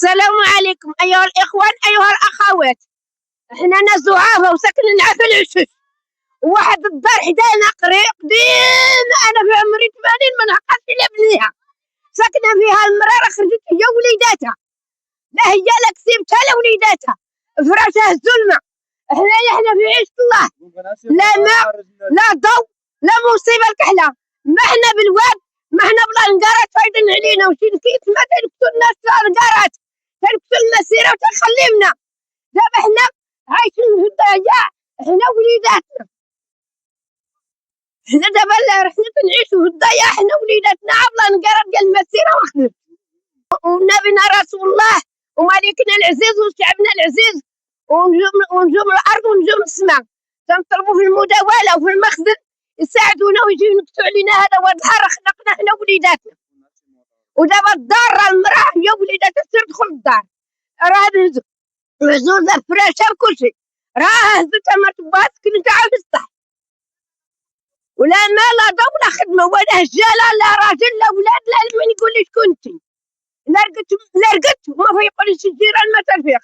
السلام عليكم أيها الإخوان أيها الأخوات. احنا ناس زعافة وساكنين في العشش، وواحد الدار حدانا قديم، أنا في عمري 80 ما نعقلش إلا بنيها، ساكنة فيها المرارة، خرجت هي وليداتها، لا هي لا كسبتها لا وليداتها، فراشها الظلمة. احنا في عيشة الله، لا ماء لا ضوء لا مصيبة الكحلة، ما احنا بالواد ما احنا بلا نقارات فايدين علينا، وشي كيف ما تنقتل الناس نقارات تنقتل المسيرة وتخلينا. دابا احنا عايشين في الضياع احنا وليداتنا، احنا دابا رحنا تنعيشو في الضياع احنا وليداتنا عبلا نقارات ديال المسيرة وخدمت. ونبينا رسول الله وملكنا العزيز وشعبنا العزيز ونجوم الارض ونجوم السماء تنطلبوا في المداولة وفي المخزن يساعدونا ويجيو ينكتوا علينا هذا واد الحر خلقنا احنا وليداتنا. ودابا الدار المراه هي وليداتها تصير تدخل الدار، راه مهزوزة فراشة بكلشي، راه هزتها ما تبغاش كنت عاود السطح، ولا ما لا ضو لا خدمة ولا هجالة لا راجل لا ولاد لا من يقول لي شكون انتي، لا رقدت وما فيقوليش الجيران ما ترفيق.